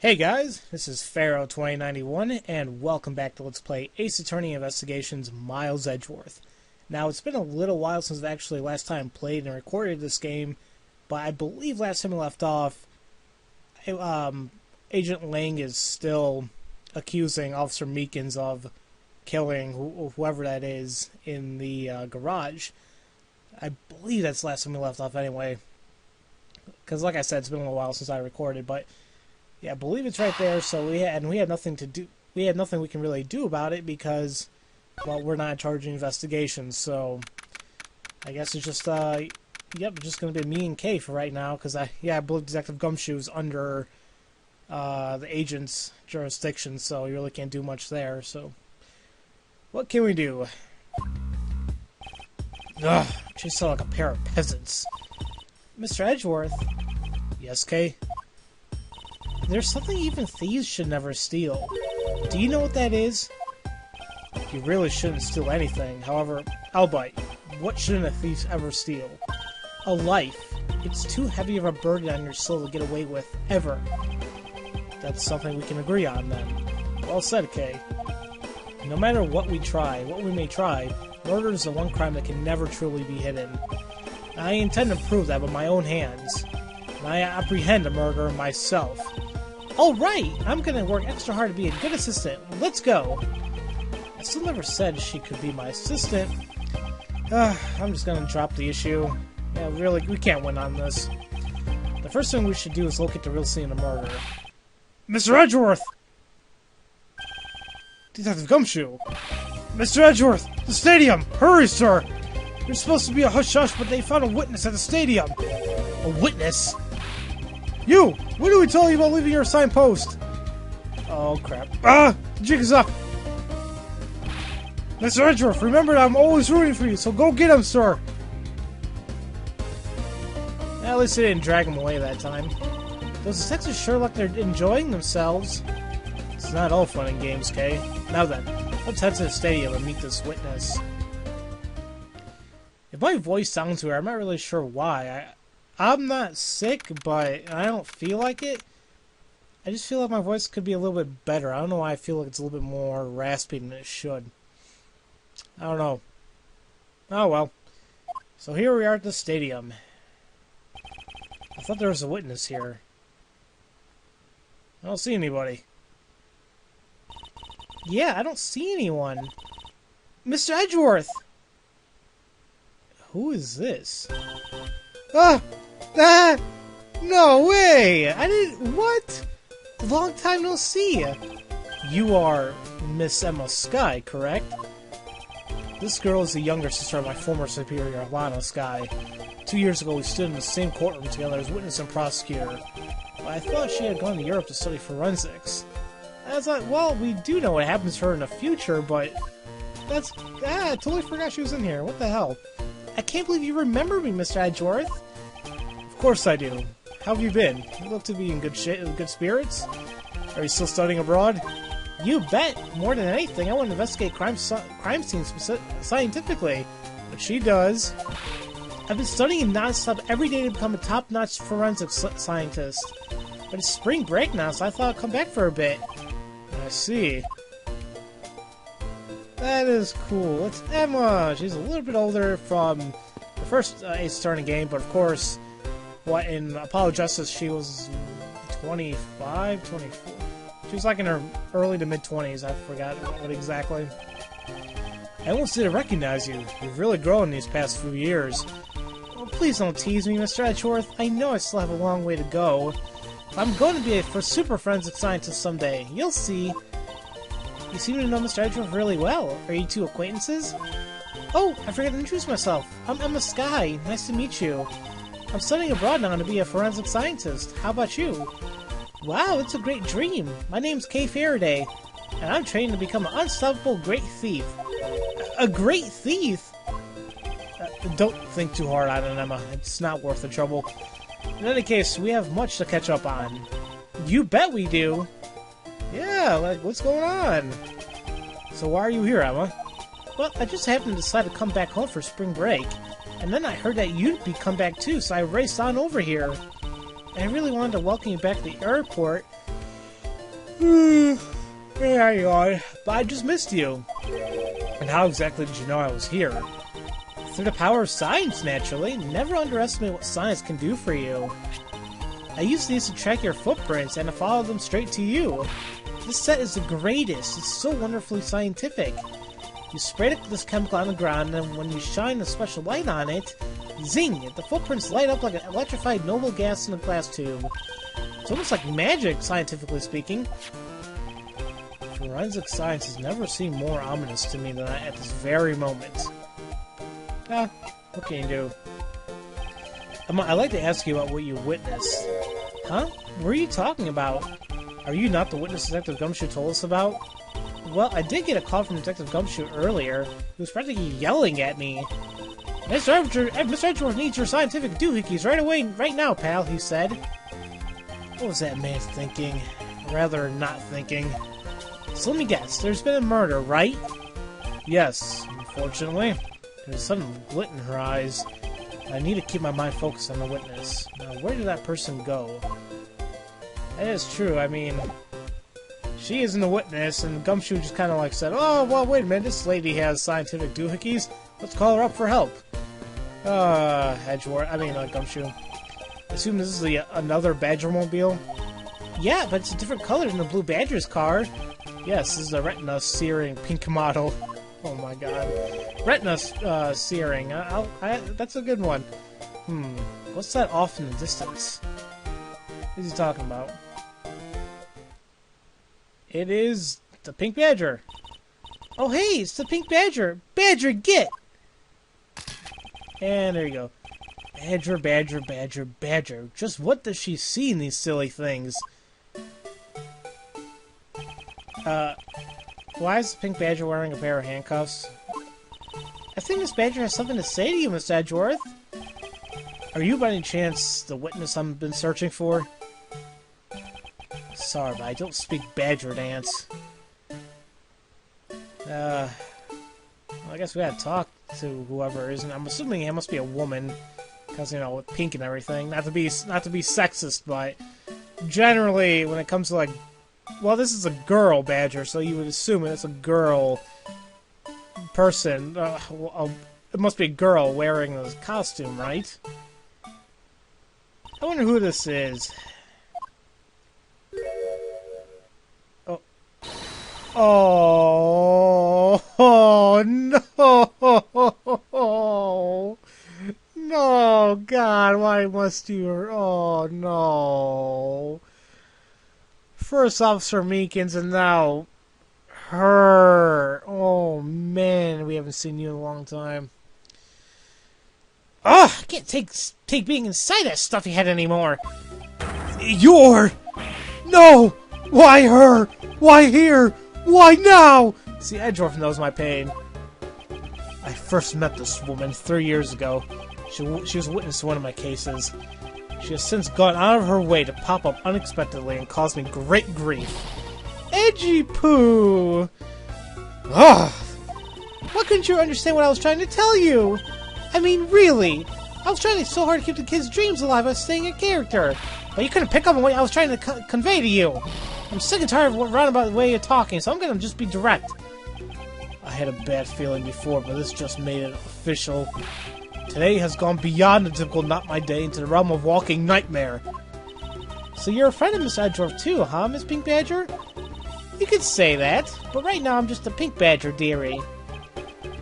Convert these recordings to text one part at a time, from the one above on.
Hey guys, this is Pharaoh 2091, and welcome back to Let's Play Ace Attorney Investigations Miles Edgeworth. Now, it's been a little while since I actually last time played and recorded this game, but I believe last time we left off, Agent Lang is still accusing Officer Meekins of killing whoever that is in the garage. I believe that's the last time we left off anyway, because like I said, it's been a little while since I recorded, but yeah, I believe it's right there. So we had nothing to do. We had nothing we can really do about it because, well, we're not in charge of investigations. So I guess it's just just gonna be me and Kay for right now. Because I believe Detective Gumshoe's under the agent's jurisdiction, so you really can't do much there. So what can we do? Ugh, she sound like a pair of peasants. Mr. Edgeworth. Yes, Kay. There's something even thieves should never steal. Do you know what that is? You really shouldn't steal anything. However, I'll bite. What shouldn't a thief ever steal? A life. It's too heavy of a burden on your soul to get away with, ever. That's something we can agree on, then. Well said, Kay. No matter what we may try, murder is the one crime that can never truly be hidden. I intend to prove that with my own hands. And I apprehend a murderer myself. Alright! I'm gonna work extra hard to be a good assistant. Let's go! I still never said she could be my assistant. I'm just gonna drop the issue. Yeah, really, we can't win on this. The first thing we should do is locate the real scene of the murder. Mr. Edgeworth! Detective Gumshoe! Mr. Edgeworth! The stadium! Hurry, sir! You're supposed to be a hush-hush, but they found a witness at the stadium! A witness? You! What did we tell you about leaving your assigned post? Oh, crap. The jig is up! Mr. Edgeworth, remember I'm always rooting for you, so go get him, sir! At least they didn't drag him away that time. Those detectives sure look they're enjoying themselves. It's not all fun and games, Kay. Now then, let's head to the stadium and meet this witness. If my voice sounds weird, I'm not really sure why. I'm not sick, but I don't feel like it. I just feel like my voice could be a little bit better. I don't know why I feel like it's a little bit more raspy than it should. I don't know. Oh well. So here we are at the stadium. I thought there was a witness here. I don't see anybody. Yeah, I don't see anyone. Mr. Edgeworth! Who is this? No way! I didn't... What? Long time no see. You are Miss Emma Skye, correct? This girl is the younger sister of my former superior, Lana Skye. 2 years ago, we stood in the same courtroom together as witness and prosecutor. But I thought she had gone to Europe to study forensics. I was like, well, we do know what happens to her in the future, but... That's... I totally forgot she was in here. What the hell? I can't believe you remember me, Mr. Edgeworth. Of course I do. How have you been? You look to be in good spirits. Are you still studying abroad? You bet! More than anything, I want to investigate crime scenes scientifically. Which she does. I've been studying non-stop every day to become a top-notch forensics scientist. But it's spring break now, so I thought I'd come back for a bit. I see. That is cool. It's Emma! She's a little bit older from the first Ace Attorney game, but of course, in Apollo Justice, she was 25, 24. She was like in her early to mid-20s. I forgot what exactly. I almost didn't recognize you. You've really grown these past few years. Oh, please don't tease me, Mr. Edgeworth. I know I still have a long way to go. I'm going to be a super forensic scientist someday. You'll see. You seem to know Mr. Edgeworth really well. Are you two acquaintances? Oh, I forgot to introduce myself. I'm Emma Skye. Nice to meet you. I'm studying abroad now to be a forensic scientist. How about you? Wow, it's a great dream. My name's Kay Faraday, and I'm training to become an unstoppable great thief. A great thief? Don't think too hard on it, Emma. It's not worth the trouble. In any case, we have much to catch up on. You bet we do! Yeah, like, what's going on? So why are you here, Emma? Well, I just happened to decide to come back home for spring break. And then I heard that you'd be come back too, so I raced on over here. I really wanted to welcome you back to the airport, There you are. But I just missed you. And how exactly did you know I was here? Through the power of science, naturally. Never underestimate what science can do for you. I used these to track your footprints and to follow them straight to you. This set is the greatest. It's so wonderfully scientific. You spray this chemical on the ground, and when you shine a special light on it, zing! The footprints light up like an electrified noble gas in a glass tube. It's almost like magic, scientifically speaking. Forensic science has never seemed more ominous to me than at this very moment. What can you do? I'd like to ask you about what you witnessed. Huh? What are you talking about? Are you not the witness Detective Gumshoe told us about? Well, I did get a call from Detective Gumshoe earlier. He was practically yelling at me. Mr. Edgeworth needs your scientific doohickeys right away, right now, pal, he said. What was that man thinking? Rather, not thinking. So let me guess, there's been a murder, right? Yes, unfortunately. There's a sudden glint in her eyes. I need to keep my mind focused on the witness. Now, where did that person go? That is true, I mean... She isn't a witness, and Gumshoe just kind of like said, oh, well, wait a minute, this lady has scientific doohickeys. Let's call her up for help. Gumshoe. I assume this is another Badgermobile? Yeah, but it's a different color than the Blue Badger's car. Yes, this is a retina searing pink model. Oh my god. Retina searing. That's a good one. What's that off in the distance? What is he talking about? It is the Pink Badger. Oh, hey, it's the Pink Badger. Badger, get! And there you go. Badger, Badger, Badger, Badger. Just what does she see in these silly things? Why is the Pink Badger wearing a pair of handcuffs? I think Miss Badger has something to say to you, Miss Edgeworth. Are you by any chance the witness I've been searching for? Sorry, but I don't speak Badger dance. Well, I guess we gotta talk to whoever it is, and I'm assuming it must be a woman, because, you know, with pink and everything. Not to be sexist, but generally, when it comes to, like, well, this is a girl Badger, so you would assume it's a girl person. It must be a girl wearing this costume, right? I wonder who this is. Oh no! No, God, why must you? Oh no! First Officer Meekins, and now her. Oh man, we haven't seen you in a long time. Ugh, I can't take being inside that stuffy head anymore. No! Why her? Why here? Why now? See, Edgeworth knows my pain. I first met this woman 3 years ago. She was a witness to one of my cases. She has since gone out of her way to pop up unexpectedly and cause me great grief. Edgy poo! Ugh! Why couldn't you understand what I was trying to tell you? I mean, really? I was trying so hard to keep the kids' dreams alive by staying a character. But you couldn't pick up on what I was trying to convey to you. I'm sick and tired of what roundabout way you're talking, so I'm gonna just be direct. I had a bad feeling before, but this just made it official. Today has gone beyond the typical not my day into the realm of walking nightmare. So you're a friend of Miss Edgeworth too, huh, Miss Pink Badger? You could say that, but right now I'm just a Pink Badger, dearie.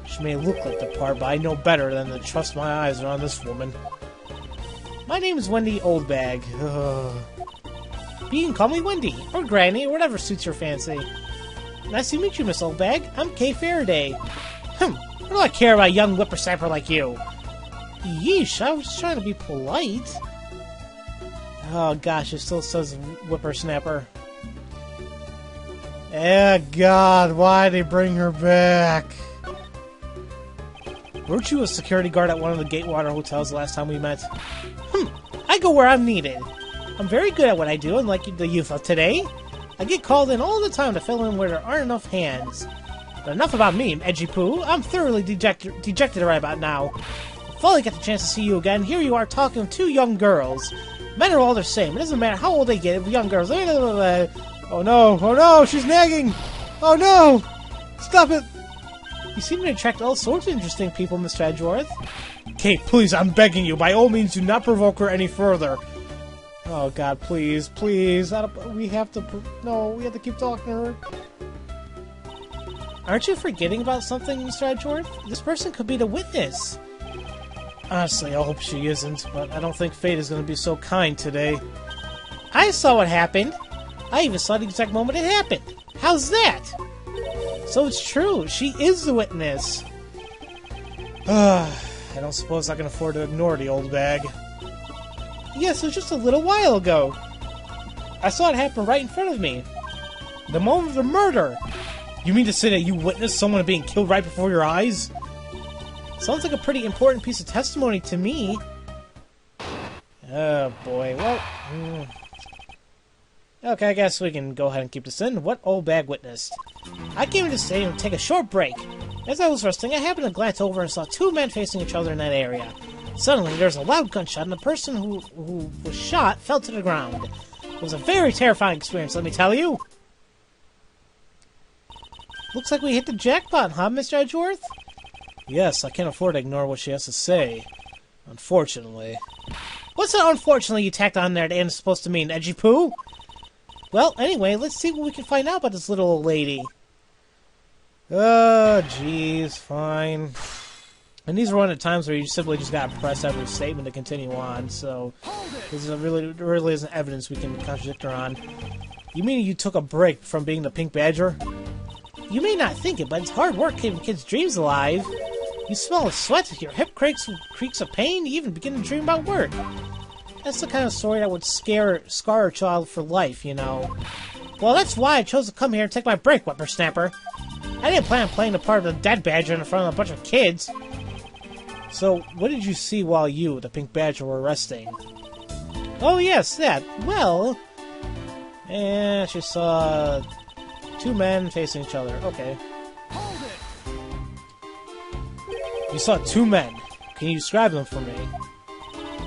She may look like the part, but I know better than to trust my eyes on this woman. My name is Wendy Oldbag. You can call me Wendy, or Granny, or whatever suits your fancy. Nice to meet you, Miss Oldbag. I'm Kay Faraday. What do I care about a young whippersnapper like you? Yeesh, I was just trying to be polite. Oh gosh, it still says whippersnapper. Eh, God, why'd they bring her back? Weren't you a security guard at one of the Gatewater hotels the last time we met? I go where I'm needed. I'm very good at what I do, unlike the youth of today. I get called in all the time to fill in where there aren't enough hands. But enough about me, Edgy Poo. I'm thoroughly dejected right about now. I finally get the chance to see you again. Here you are talking to two young girls. Men are all the same. It doesn't matter how old they get. Young girls. Oh no, she's nagging! Oh no! Stop it! You seem to attract all sorts of interesting people, Mr. Edgeworth. Kate, please, I'm begging you, by all means do not provoke her any further. Oh god, please, please, we have to keep talking to her. Aren't you forgetting about something, Mr. Edgeworth? This person could be the witness. Honestly, I hope she isn't, but I don't think fate is going to be so kind today. I saw what happened. I even saw the exact moment it happened. How's that? So it's true. She is the witness. I don't suppose I can afford to ignore the old bag. Yes, it was just a little while ago. I saw it happen right in front of me. The moment of the murder. You mean to say that you witnessed someone being killed right before your eyes? Sounds like a pretty important piece of testimony to me. Oh boy, well... Okay, I guess we can go ahead and keep this in. What Oldbag witnessed? I came into the stadium to take a short break. As I was resting, I happened to glance over and saw two men facing each other in that area. Suddenly, there was a loud gunshot, and the person who was shot fell to the ground. It was a very terrifying experience, let me tell you. Looks like we hit the jackpot, huh, Mr. Edgeworth? Yes, I can't afford to ignore what she has to say. Unfortunately. What's that unfortunately you tacked on there at the end is supposed to mean, Edgy Poo? Well, anyway, let's see what we can find out about this little old lady. Oh, jeez, fine. And these are one of the times where you simply just gotta press every statement to continue on, so... This is really isn't evidence we can contradict her on. You mean you took a break from being the Pink Badger? You may not think it, but it's hard work keeping kids' dreams alive. You smell of sweat, your hip creaks of pain, you even begin to dream about work. That's the kind of story that would scar a child for life, you know. Well, that's why I chose to come here and take my break, whippersnapper. I didn't plan on playing the part of the dead badger in front of a bunch of kids. So, what did you see while you, the Pink Badger, were resting? Oh, yes, that. Well... she saw... two men facing each other. Okay. You saw two men. Can you describe them for me?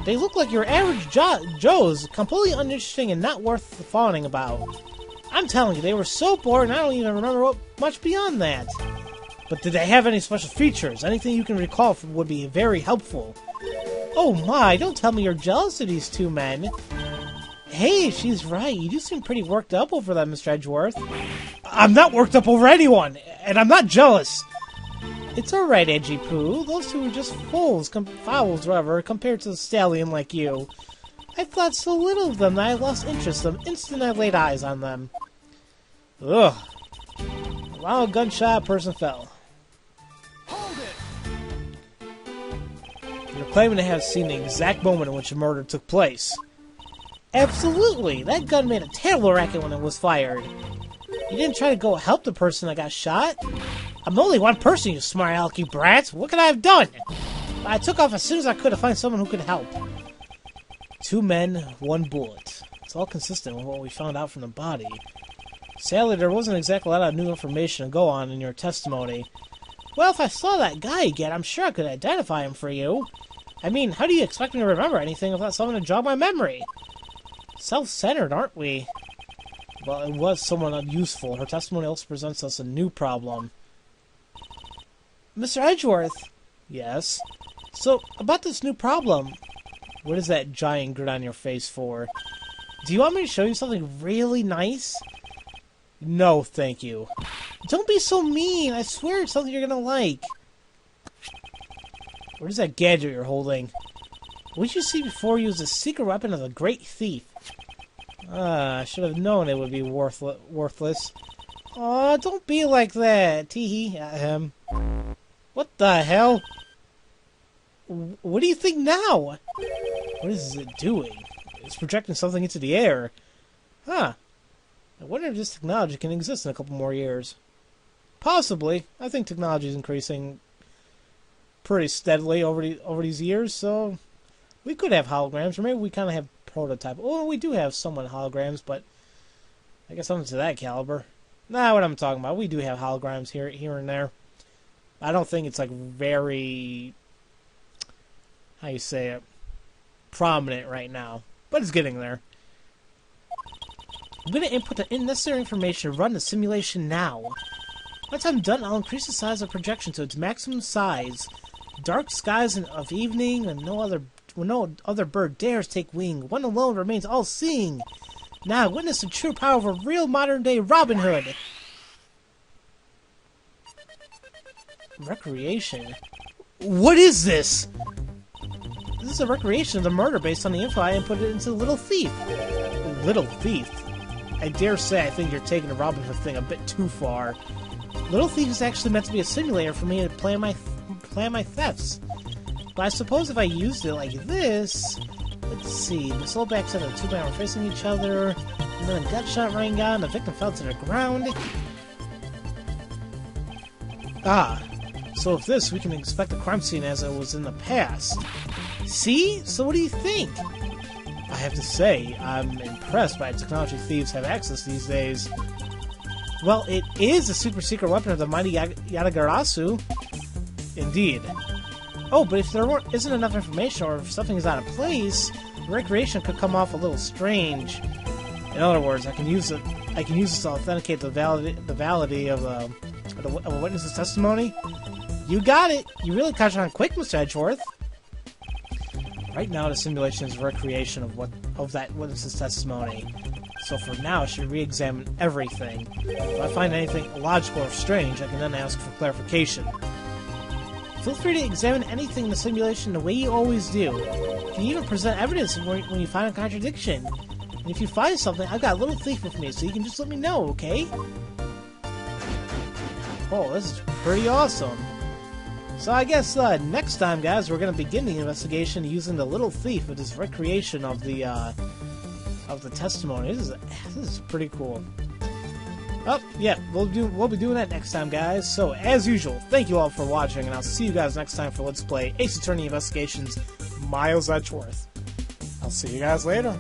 They look like your average Joes, completely uninteresting and not worth fawning about. I'm telling you, they were so boring I don't even remember much beyond that. But did they have any special features? Anything you can recall would be very helpful. Oh my, don't tell me you're jealous of these two men. Hey, she's right. You do seem pretty worked up over them, Mr. Edgeworth. I'm not worked up over anyone, and I'm not jealous. It's alright, Edgy Poo. Those two are just fools, whatever, compared to a stallion like you. I thought so little of them that I lost interest in them instant I laid eyes on them. Ugh. A loud gunshot, person fell. Hold it! You're claiming to have seen the exact moment in which the murder took place. Absolutely! That gun made a terrible racket when it was fired. You didn't try to go help the person that got shot? I'm only one person, you smart alecky brats! What could I have done? I took off as soon as I could to find someone who could help. Two men, one bullet. It's all consistent with what we found out from the body. Sadly, there wasn't exactly a lot of new information to go on in your testimony. Well, if I saw that guy again, I'm sure I could identify him for you. I mean, how do you expect me to remember anything without someone to jog my memory? Self-centered, aren't we? Well, it was somewhat unuseful. Her testimony also presents us a new problem. Mr. Edgeworth? Yes? So, about this new problem, what is that giant grin on your face for? Do you want me to show you something really nice? No, thank you. Don't be so mean! I swear it's something you're gonna like. What is that gadget you're holding? What you see before you is the secret weapon of a great thief. I should have known it would be worthless. Aw, don't be like that. Tee-hee at him. What the hell? What do you think now? What is it doing? It's projecting something into the air. Huh. I wonder if this technology can exist in a couple more years. Possibly. I think technology is increasing pretty steadily over these years, so we could have holograms, or maybe we kind of have prototype. Oh, we do have somewhat holograms, but I guess something to that caliber. Nah, what I'm talking about. We do have holograms here and there. I don't think it's like very, how you say it, prominent right now, but it's getting there. I'm going to input the necessary information to run the simulation now. Once I'm done, I'll increase the size of the projection to its maximum size. Dark skies of evening, when no other bird dares take wing. One alone remains all-seeing. Now, witness the true power of a real modern-day Robin Hood. Recreation? What is this? This is a recreation of the murder based on the info I inputted into Little Thief. Little Thief? I dare say I think you're taking the Robin Hood thing a bit too far. Little Thief is actually meant to be a simulator for me to plan my thefts. But I suppose if I used it like this... Let's see, the soul backs out of the two men were facing each other, and then a death shot rang out, and the victim fell to the ground. Ah, so with this, we can expect the crime scene as it was in the past. See? So what do you think? I have to say, I'm impressed by the technology thieves have access these days. Well, it is a super secret weapon of the mighty Yatagarasu. Indeed. Oh, but if there isn't enough information, or if something is out of place, the recreation could come off a little strange. In other words, I can use this to authenticate the validity of a witness's testimony. You got it. You really caught on quick, Mr. Edgeworth. Right now, the simulation is a recreation of that witness's testimony. So for now, I should re-examine everything. If I find anything illogical or strange, I can then ask for clarification. Feel free to examine anything in the simulation the way you always do. You can even present evidence when you find a contradiction. And if you find something, I've got a Little Thief with me, so you can just let me know, okay? Oh, this is pretty awesome. So I guess next time, guys, we're going to begin the investigation using the Little Thief with this recreation of the testimony. This is pretty cool. Oh, yeah, we'll be doing that next time, guys. So, as usual, thank you all for watching, and I'll see you guys next time for Let's Play Ace Attorney Investigations Miles Edgeworth. I'll see you guys later.